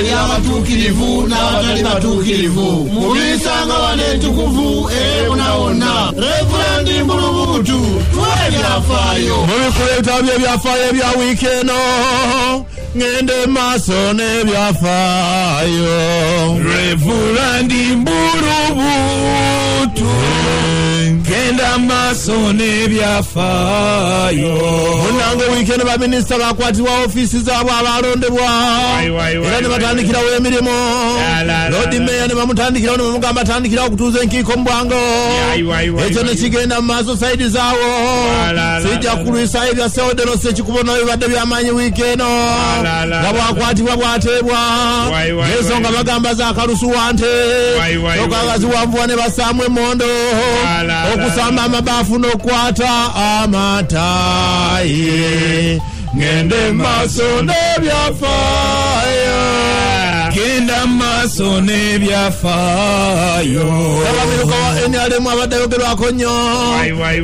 ery'abatuukirivu n'abatali batuukirivu mu bisanga waneetukuvu ebonawona Reverend Mbulubuutu tuwa ebyafaayo mu bikulu ebitabo by'ebyafaayo ebya wiiki eno ngende maaso n'ebyafaayo Reverend Mbulubuutu genda maaso n'ebyafaayo munnange wiiki eno baminisita bakwatibwa ofiisi zaabwe abalondebwa era ne batandikirawo emirimu Lord Mayor ne bamutandikirawo ne bamugamba atandikirawo okutuuza enkiiko mu bwango ekyo ne kigenda mu maaso sayidi zaawo sijja kulwisa ebya Sewoderosi ekikubo n'ebibadde by'amaanyi wiiki eno nga bwakwatibwa bwateebwa n'ensonga bagamba zaakalusu wante okanga ziwanvuwa ne bassaamu emmondo okusamba amabaafu n'okukwata amatayi ngende maaso n'ebyafaayo genda maaso n'ebyafaayo abamiruka wa NRM abadde ayogerwako nnyo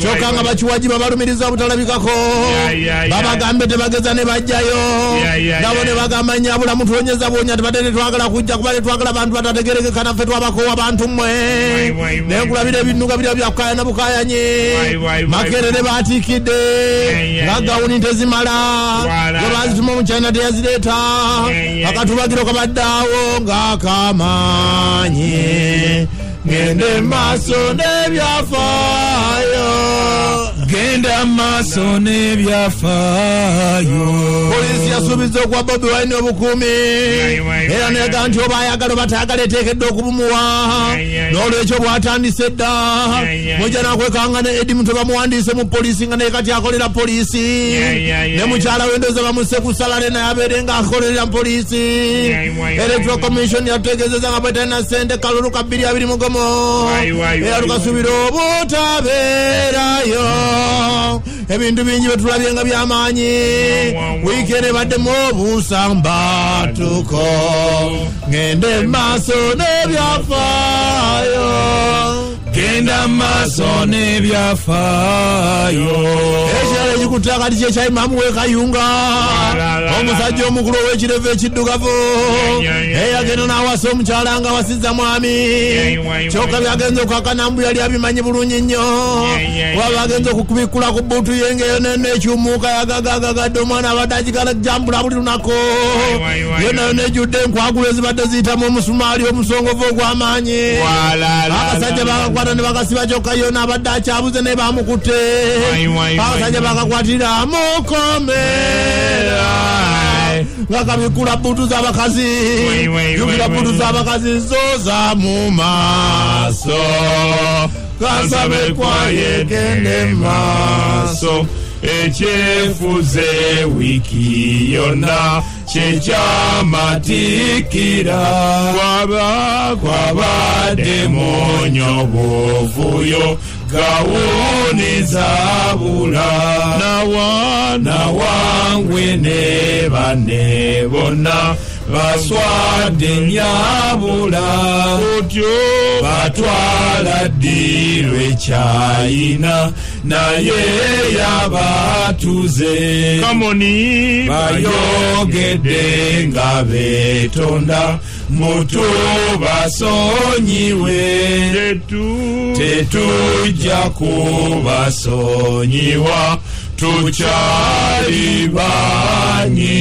kyokka nga bakiwajiba balumiriza obutalabikako babagambe tebageza ne bajjayo nabo ne bagamba nnyabulamu tulonyeza bwonya tebadde netwagala kujja kuba netwagala abantu batategerekeka naffe twabakoowa bantu mmwe nenkulabira ebinnuga bira byakukaya na bukayanyi Makerere batiikidde nga gawuni tezimala webazituma omukyayina teyazireeta akatubagiro kabaddeawo ng'akamanyi ngende maaso n'ebyafaayo genda maaso n'ebyafaayo poliisi yasuubiza okuwa Bobi Wine obukuumi era nega nti oba ayagala oba tayagala eteekedde okubumuwa n'olwekyo bw'atandise dda mujja nakwekanga ne Edi Mutwe bamuwandiise mu poliisi nga naye kati akolera poliisi ne mukyala wendoza bamusse ku salale naye abeere nga akolera poliisi Electoral Commission yategeezeza nga bwetalina ssente kalulu ka 2 mugomo era tukasuubira obutabeerayo ebintu bingi betulabye nga by'amaanyi wiiki eno ebaddemu obusambatuko ngende maaso n'ebyafaayo genda maaso n'ebyafaayo ekirala ekikutte akati kyekyayimamu wekayunga omusajja omukulu ow'ekirevu ekiddugavu eyagenda n'awasa omukyala nga awasizza mwami kyokka byagenza okwakanambu yali abimanyi bulungi nnyo waba agenza okukubikkula ku bbuutu ye ngaeyo nekyumuuka yagagagagadde omwana abadde agigala jambula buli lunako yonayo nejjudde enkwagula ezibadde ziyitamu omusumaali omusongovu ogw'amaanyi akasajja bakakwata ne bakasiba kyokka yona abadde akyabuze ne bamukutte akasajja bakakwatirira mukomera nga kabikkula bbuutu z'abakazi yukira bbuutu z'abakazi zoza mu maaso kasabe kwayegende maaso ekyefuze wiiki yonna kyekyamatikira kwabadde monyobovuyo gawuniza bula nawangwe ne banne bonna baswadde nyabula otyo batwala ddirwe ekyayina naye yabatuze kamoni bayogedde nga betonda mutubasonyiwe tetujja kubasonyiwa tukyali banyi